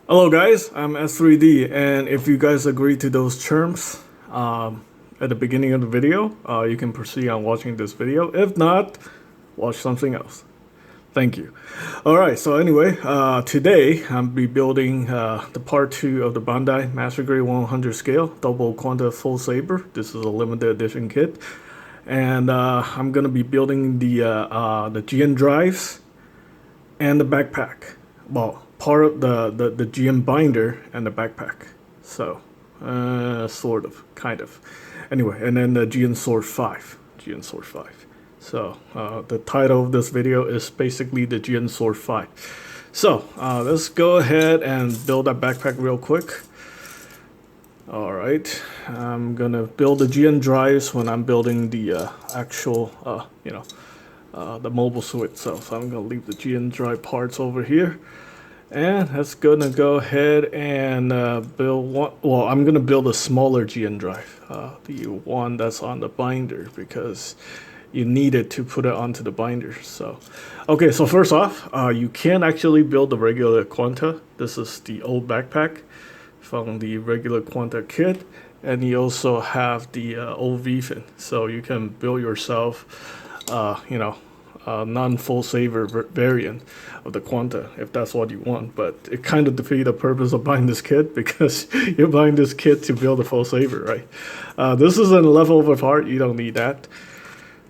Hello guys, I'm S3D, and if you guys agree to those terms at the beginning of the video, you can proceed on watching this video. If not, watch something else. Thank you. Alright, so anyway, today I'm be building the part 2 of the Bandai Master Grade 100 scale Double Quanta Full Saber. This is a limited edition kit. And I'm gonna be building the GN drives and the backpack. Well, part of the GM binder and the backpack. So, sort of, kind of. Anyway, and then the GN Sword 5. GN Sword 5. So, the title of this video is basically the GN Sword 5. So, let's go ahead and build that backpack real quick. Alright, I'm gonna build the GN drives when I'm building the actual, the mobile suit itself. So I'm gonna leave the GN drive parts over here. And that's gonna go ahead and build one. Well, I'm gonna build a smaller GN drive, the one that's on the binder, because you need it to put it onto the binder. So, okay. So first off, you can actually build the regular Quanta. This is the old backpack from the regular Quanta kit, and you also have the old V-fin. So you can build yourself, non-full saver variant of the Quanta if that's what you want, but it kind of defeats the purpose of buying this kit because you're buying this kit to build a full saver, right? This is a leftover part, you don't need that.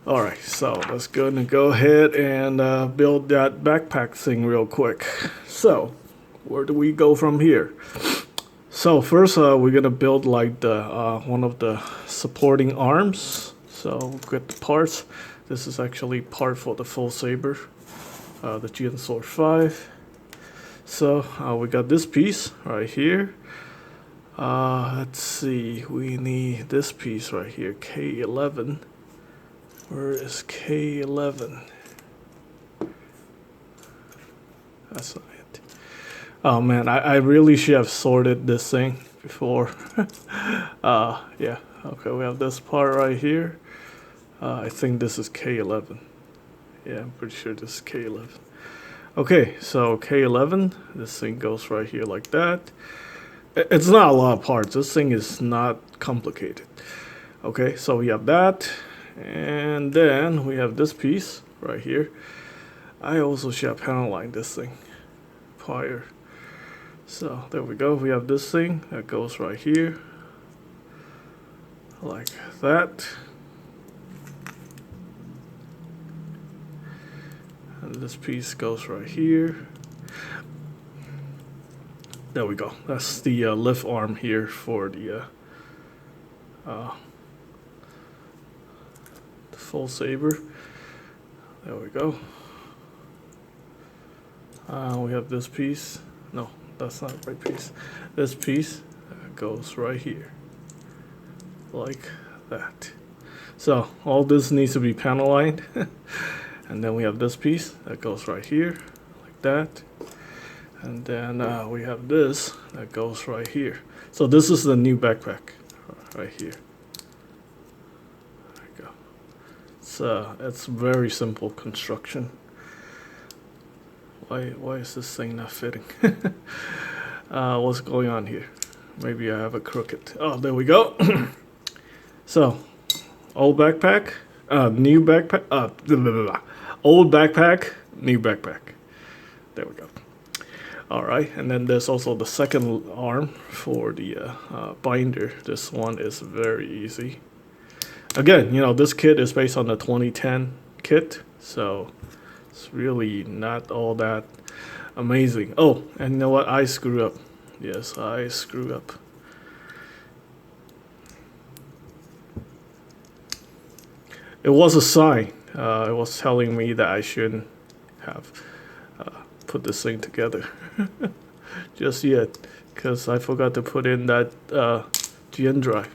Alright, so let's go ahead and build that backpack thing real quick. So where do we go from here? So first we're gonna build like the one of the supporting arms. So we'll get the parts. This is actually part for the full saber, the GN Sword 5. So we got this piece right here. Let's see, we need this piece right here, K11. Where is K11? That's not it. Oh man, I really should have sorted this thing before. Yeah, okay, we have this part right here. I think this is K11. Yeah, I'm pretty sure this is K11. Okay, so K11, this thing goes right here like that. It's not a lot of parts. This thing is not complicated. Okay, so we have that. And then we have this piece right here. I also should have panel lined this thing prior. So there we go. We have this thing that goes right here. Like that. And this piece goes right here. There we go. That's the lift arm here for the full saber. There we go. We have this piece. No, that's not the right piece. This piece goes right here. Like that. So all this needs to be panel lined. And then we have this piece that goes right here, like that. And then we have this that goes right here. So this is the new backpack, right here. There you go. It's very simple construction. Why is this thing not fitting? What's going on here? Maybe I have a crooked. Oh, there we go. So, old backpack, new backpack, blah, blah, blah. Old backpack, new backpack. There we go. All right, and then there's also the second arm for the binder. This one is very easy. Again, you know, this kit is based on the 2010 kit, so it's really not all that amazing. Oh, and you know what? I screwed up. Yes, I screwed up. It was a sign. It was telling me that I shouldn't have put this thing together just yet, because I forgot to put in that GN drive.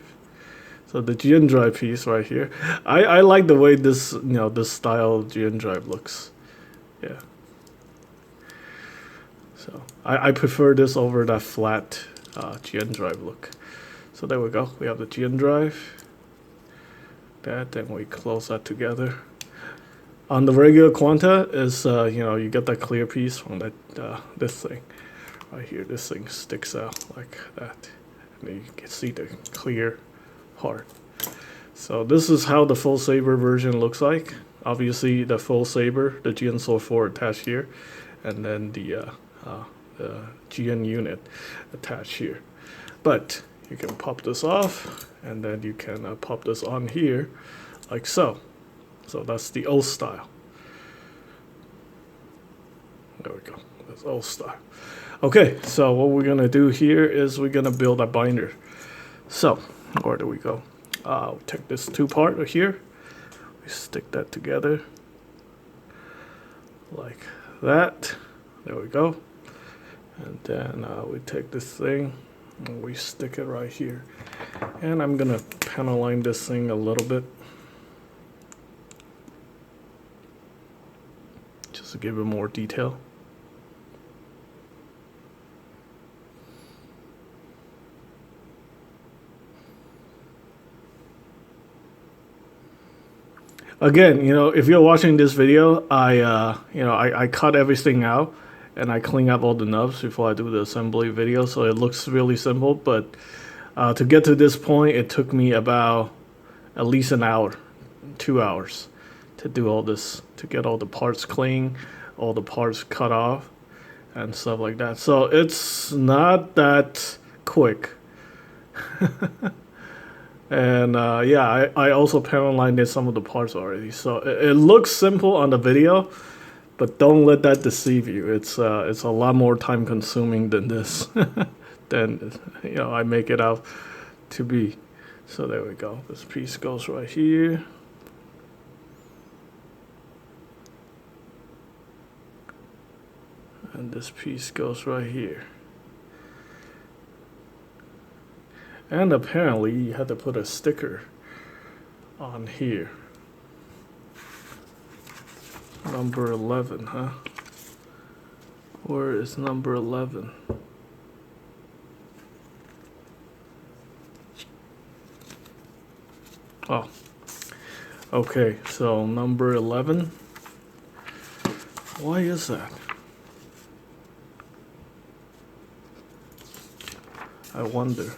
So the GN drive piece right here. I like the way this, this style GN drive looks. Yeah. So I prefer this over that flat GN drive look. So there we go. We have the GN drive. That, then we close that together. On the regular Quanta is you get that clear piece from that this thing right here, this thing sticks out like that. And then you can see the clear part. So this is how the full saber version looks like. Obviously the full saber, the GN Sword 4 attached here, and then the GN unit attached here. But you can pop this off, and then you can pop this on here like so. So that's the old style. There we go. That's old style. Okay, so what we're gonna do here is we're gonna build a binder. So where do we go? We take this two part here. We stick that together like that. There we go. And then we take this thing and we stick it right here. And I'm gonna panel line this thing a little bit, just to give it more detail. Again, you know, if you're watching this video, I cut everything out and I clean up all the nubs before I do the assembly video, so it looks really simple. But to get to this point, it took me about at least an hour, 2 hours to do all this, to get all the parts clean, all the parts cut off, and stuff like that. So it's not that quick. And yeah, I also panel lined some of the parts already. So it looks simple on the video, but don't let that deceive you. It's a lot more time consuming than this, than I make it out to be. So there we go. This piece goes right here. And this piece goes right here. And apparently you had to put a sticker on here. Number 11, huh? Where is number 11? Oh, okay, so number 11. Why is that? I wonder.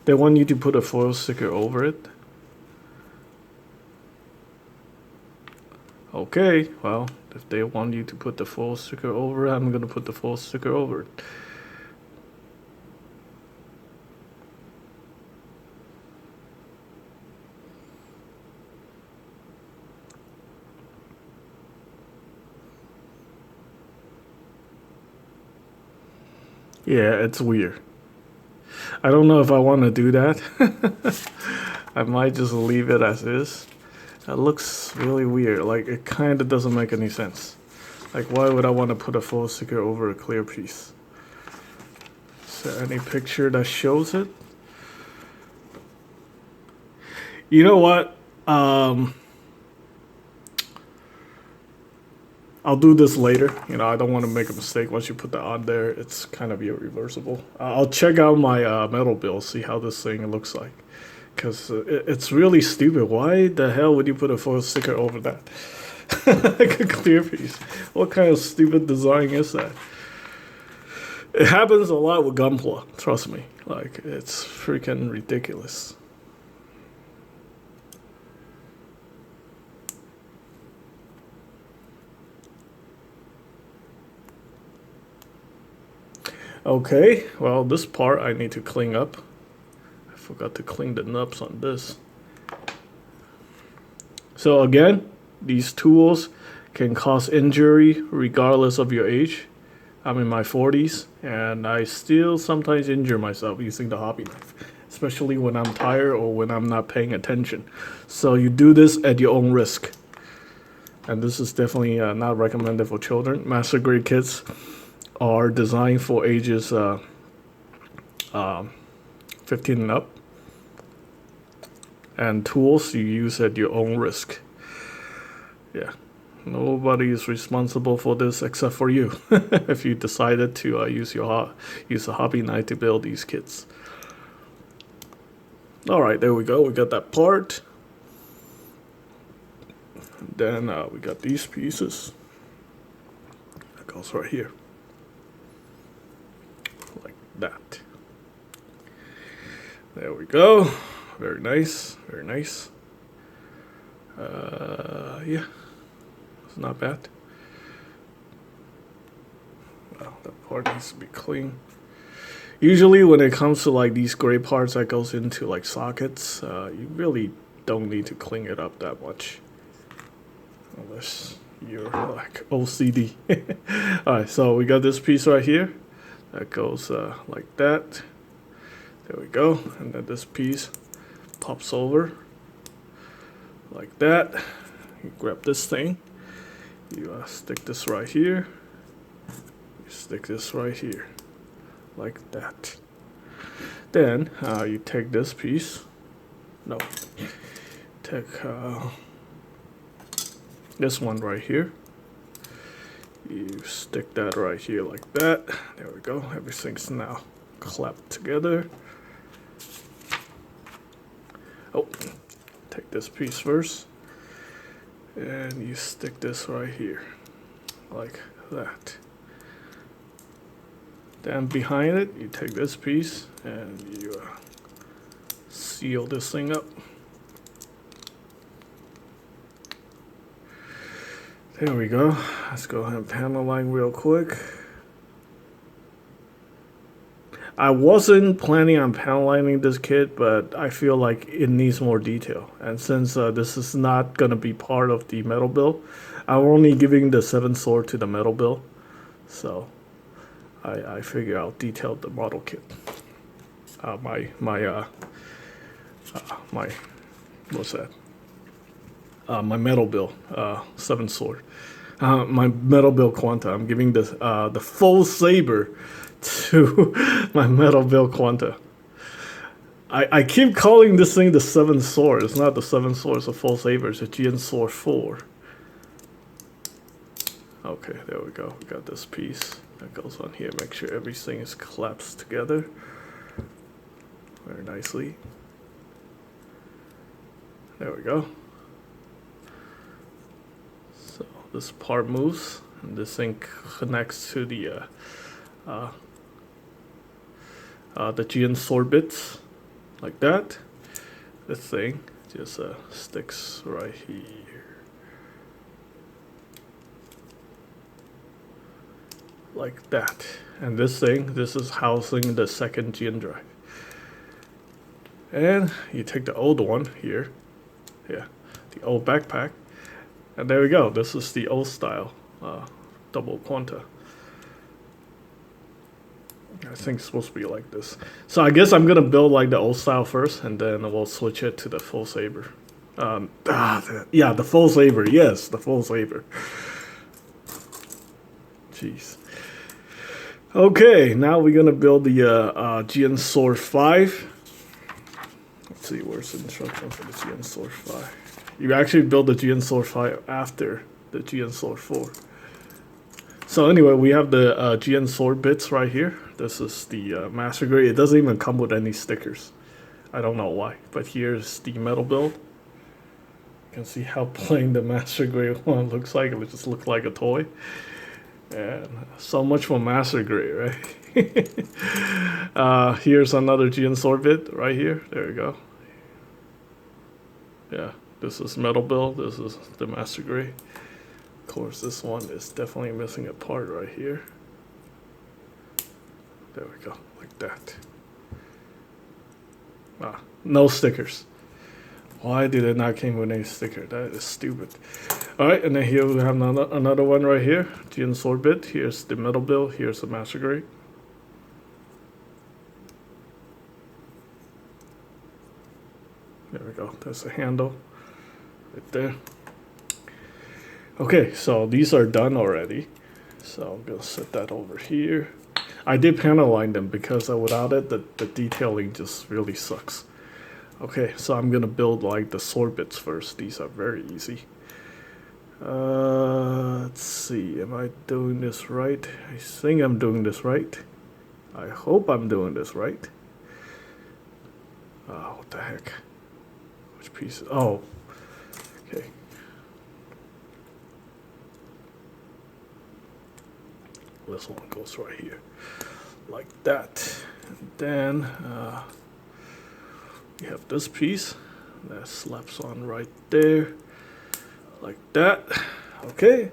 They want you to put a foil sticker over it. Okay, well, if they want you to put the foil sticker over it, I'm gonna put the foil sticker over it. Yeah, it's weird. I don't know if I want to do that. I might just leave it as is. That looks really weird. Like, it kind of doesn't make any sense. Like, why would I want to put a full sticker over a clear piece? Is there any picture that shows it? You know what? I'll do this later. I don't want to make a mistake. Once you put that on there, it's kind of irreversible. I'll check out my metal build, see how this thing looks like. Because it's really stupid. Why the hell would you put a foil sticker over that? Like a clear piece. What kind of stupid design is that? It happens a lot with Gunpla, trust me. Like, it's freaking ridiculous. Okay, well, this part I need to clean up. I forgot to clean the nubs on this. So again, these tools can cause injury regardless of your age. I'm in my 40s and I still sometimes injure myself using the hobby knife, especially when I'm tired or when I'm not paying attention. So you do this at your own risk. And this is definitely not recommended for children. Master grade kits are designed for ages 15 and up. And tools you use at your own risk. Yeah, nobody is responsible for this except for you. If you decided to use a hobby knife to build these kits. All right, there we go. We got that part. Then we got these pieces. That goes right here. that. There we go. Very nice, very nice. Yeah, it's not bad. Well, that part needs to be clean. Usually when it comes to like these gray parts that goes into like sockets, you really don't need to clean it up that much. Unless you're like OCD. Alright, so we got this piece right here. That goes like that. There we go. And then this piece pops over like that. You grab this thing. You stick this right here. You stick this right here. Like that. Then you take this piece. No. Take this one right here. You stick that right here like that. There we go. Everything's now clapped together. Oh, take this piece first. And you stick this right here. Like that. Then behind it, you take this piece and you seal this thing up. There we go. Let's go ahead and panel line real quick. I wasn't planning on panel lining this kit, but I feel like it needs more detail. And since this is not going to be part of the metal build, I'm only giving the 7 sword to the metal build. So I figure I'll detail the model kit. My what's that? My metal build, 7 sword. My metal build Quanta. I'm giving the full saber to my metal build Quanta. I keep calling this thing the 7 sword. It's not the 7 sword, it's a full saber. It's a GN Sword 4. Okay, there we go. We got this piece that goes on here. Make sure everything is collapsed together very nicely. There we go. So this part moves, and this thing connects to the GN sword bits, like that. This thing just sticks right here. Like that. And this is housing the second GN drive. And you take the old one here. Yeah, the old backpack. And there we go. This is the old style double Quanta. I think it's supposed to be like this. So I guess I'm gonna build like the old style first, and then we'll switch it to the full saber. Yeah, the full saber. Yes, the full saber. Jeez. Okay, now we're gonna build the GN Sword 5. Let's see, where's the instruction for the GN Sword 5? You actually build the GN Sword 5 after the GN Sword 4. So anyway, we have the GN Sword bits right here. This is the master grade. It doesn't even come with any stickers. I don't know why, but here's the metal build. You can see how plain the master grade one looks like. It just looks like a toy. And so much for master grade, right? Here's another GN sword bit right here. There we go. Yeah, this is metal build. This is the master grade. Of course, this one is definitely missing a part right here. There we go, like that. No stickers. Why did it not came with any sticker? That is stupid. Alright, and then here we have another one right here. GN sword bit. Here's the metal build. Here's the master grade. There we go. That's the handle. Right there. Okay, so these are done already. So I'm going to set that over here. I did panel line them because without it, the detailing just really sucks. Okay, so I'm gonna build like the sword bits first. These are very easy. Let's see, am I doing this right? I think I'm doing this right. I hope I'm doing this right. What the heck? Which piece? Oh, okay. This one goes right here, like that. Then we have this piece that slaps on right there, like that. Okay.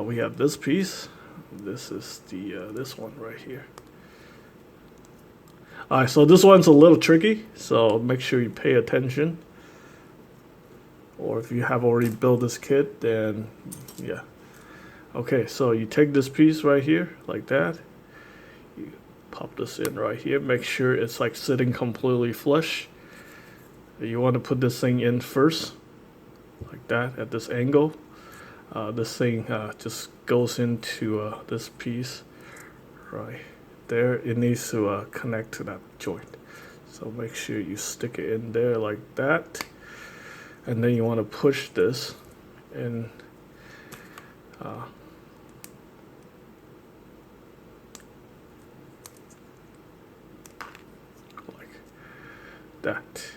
We have this piece. This is the this one right here. Alright, so this one's a little tricky, so make sure you pay attention. Or if you have already built this kit, then yeah. Okay, so you take this piece right here, like that. You pop this in right here. Make sure it's like sitting completely flush. You want to put this thing in first, like that, at this angle. This thing just goes into this piece right there. It needs to connect to that joint. So make sure you stick it in there like that. And then you want to push this in like that.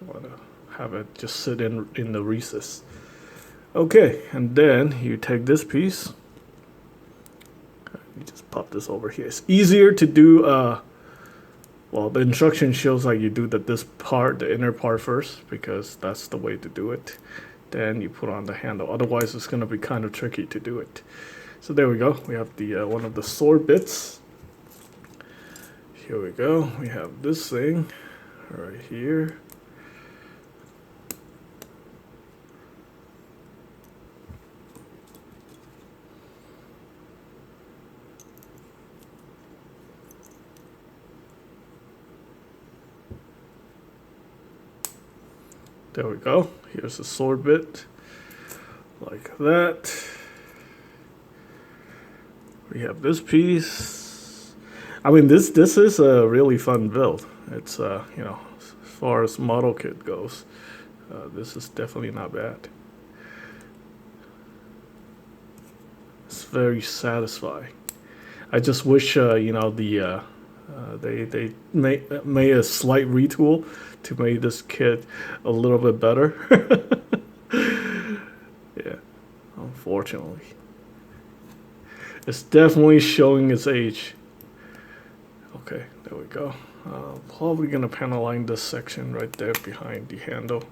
You want to have it just sit in the recess. Okay, and then you take this piece. You just pop this over here. It's easier to do. Well, the instruction shows like you do this part, the inner part first, because that's the way to do it. Then you put on the handle. Otherwise, it's going to be kind of tricky to do it. So there we go. We have the one of the sword bits. Here we go. We have this thing right here. There we go. Here's the sword bit, like that. We have this piece. I mean, this is a really fun build. It's you know, as far as model kit goes, this is definitely not bad. It's very satisfying. I just wish you know they made a slight retool to make this kit a little bit better. Yeah, unfortunately. It's definitely showing its age. Okay, there we go. Probably gonna panel line this section right there behind the handle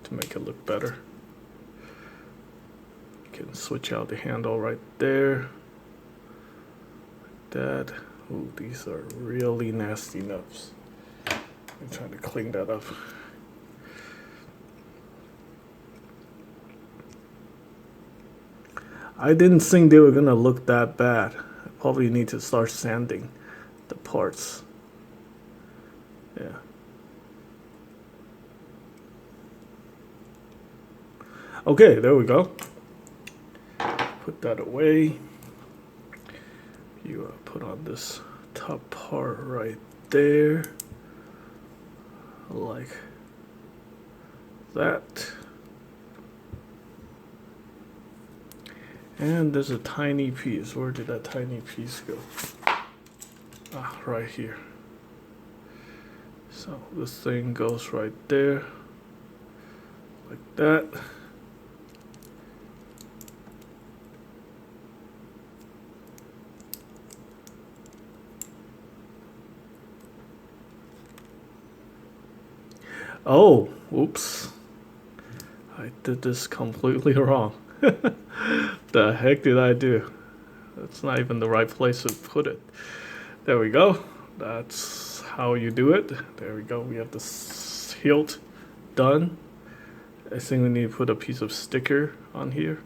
to make it look better. You can switch out the handle right there. Like that. Ooh, these are really nasty nubs. I'm trying to clean that up. I didn't think they were gonna look that bad. I probably need to start sanding the parts. Yeah. Okay, there we go. Put that away. You put on this top part right there. Like that. And there's a tiny piece. Where did that tiny piece go? Ah, right here. So this thing goes right there. Like that. Oh, oops. I did this completely wrong. The heck did I do? That's not even the right place to put it. There we go. That's how you do it. There we go. We have the hilt done. I think we need to put a piece of sticker on here.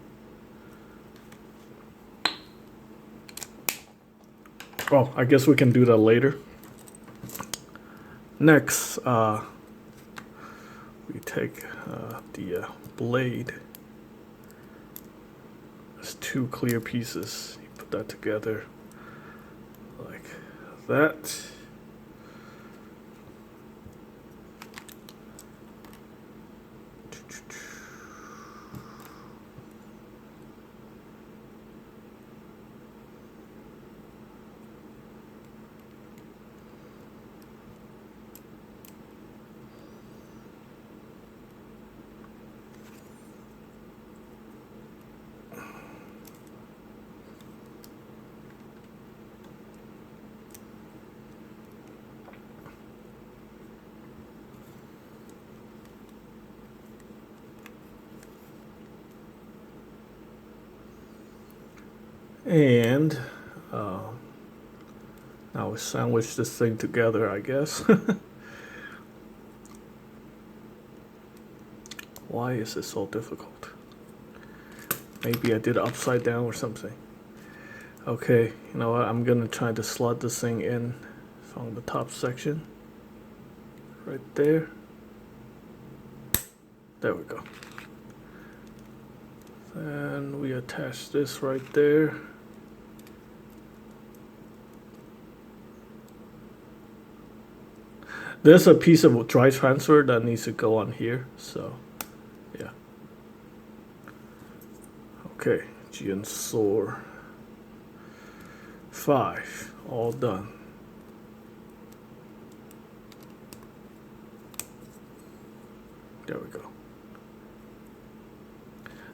Oh, I guess we can do that later. Next, we take the blade. There's two clear pieces. You put that together like that. And now we sandwich this thing together, I guess. Why is it so difficult? Maybe I did it upside down or something. Okay, you know what? I'm gonna try to slot this thing in from the top section. Right there. There we go. And we attach this right there. There's a piece of dry transfer that needs to go on here, so yeah. Okay, Jinsor 5, all done. There we go.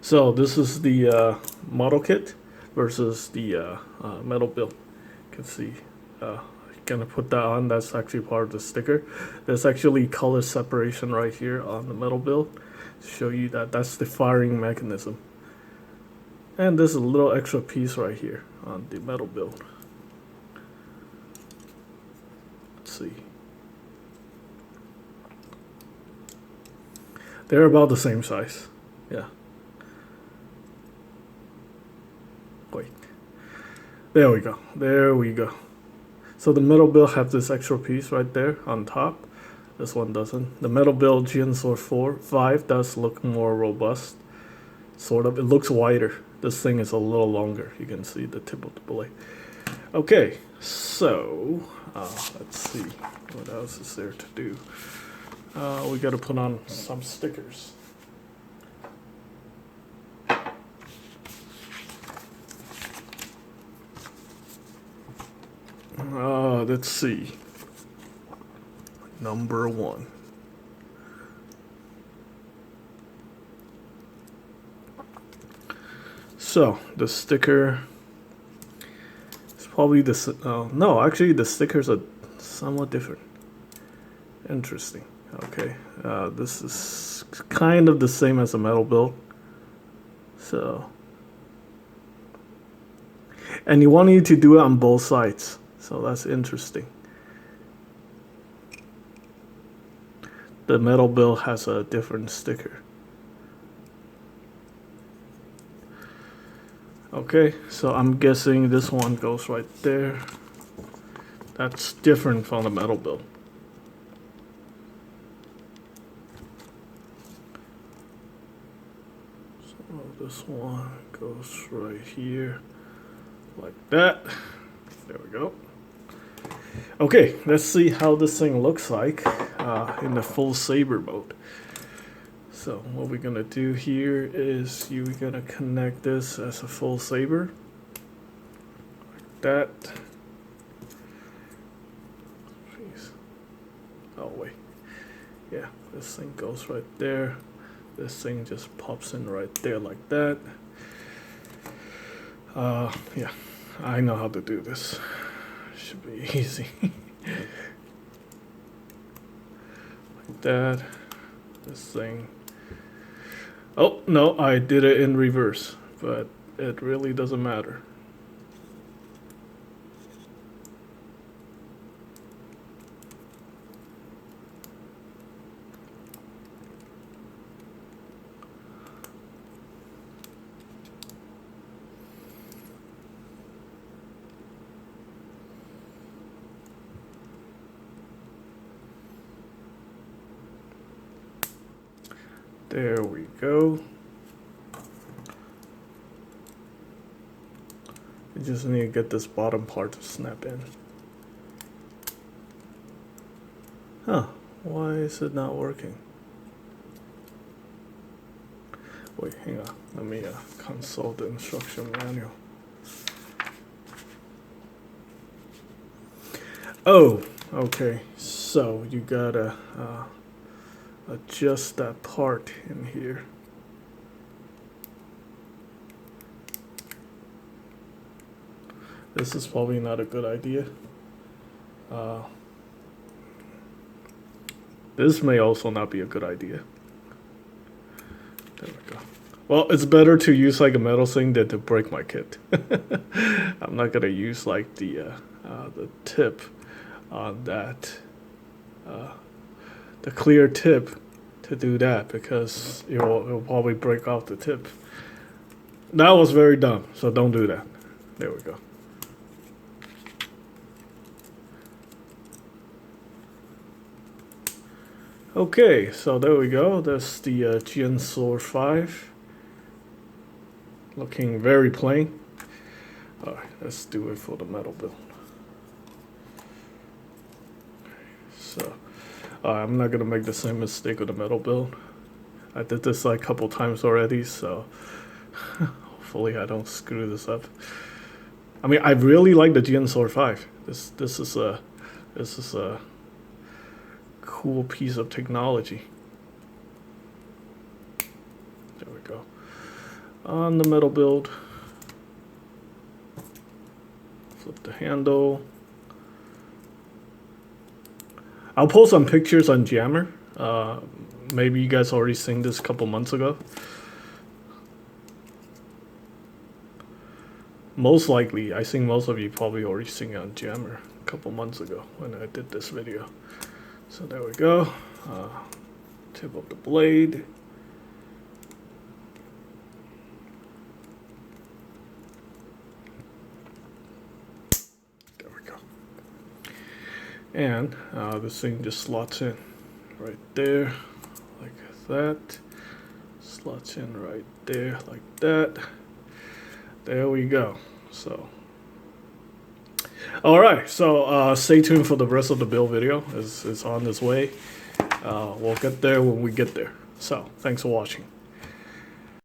So this is the model kit versus the metal build. You can see, gonna put that on. That's actually part of the sticker. There's actually color separation right here on the metal build to show you that that's the firing mechanism. And there's a little extra piece right here on the metal build. Let's see. They're about the same size. Yeah. Wait. There we go. There we go. So the metal build has this extra piece right there on top. This one doesn't. The metal build Jinsor 5 does look more robust. Sort of. It looks wider. This thing is a little longer. You can see the tip of the blade. Okay, so let's see. What else is there to do? We got to put on some stickers. Let's see. Number 1. So the sticker is probably this. No, actually, the stickers are somewhat different. Interesting. Okay, this is kind of the same as a metal build. So, and you want you to do it on both sides. So that's interesting. The metal build has a different sticker. Okay, so I'm guessing this one goes right there. That's different from the metal build. So this one goes right here, like that. There we go. Okay, let's see how this thing looks like in the full saber mode. So what we're gonna do here is you're gonna connect this as a full saber, like that. Jeez. Oh wait, yeah, this thing goes right there. This thing just pops in right there like that. Yeah, I know how to do this. Should be easy. Like that. This thing. Oh, no, I did it in reverse, but it really doesn't matter. There we go. You just need to get this bottom part to snap in. Huh, why is it not working? Wait, hang on. Let me consult the instruction manual. Oh, okay. So you gotta adjust that part in here. This is probably not a good idea. This may also not be a good idea. There we go. Well, it's better to use like a metal thing than to break my kit. I'm not gonna use like the tip on that, the clear tip to do that, because it'll probably break off the tip. That was very dumb, so don't do that. There we go. Okay, so there we go. That's the Gen Sword 5. Looking very plain. Alright, let's do it for the metal build. So, I'm not gonna make the same mistake with the metal build. I did this like a couple times already, so hopefully I don't screw this up. I mean, I really like the Gen Sword 5. This is a cool piece of technology. There we go. On the metal build, flip the handle. I'll post some pictures on Jammer. Maybe you guys already seen this a couple months ago. Most likely, I think most of you probably already seen it on Jammer a couple months ago when I did this video. So there we go. Tip of the blade. There we go. And this thing just slots in right there, like that. Slots in right there, like that. There we go. So, all right. So stay tuned for the rest of the build video. It's on its way. We'll get there when we get there. So, thanks for watching.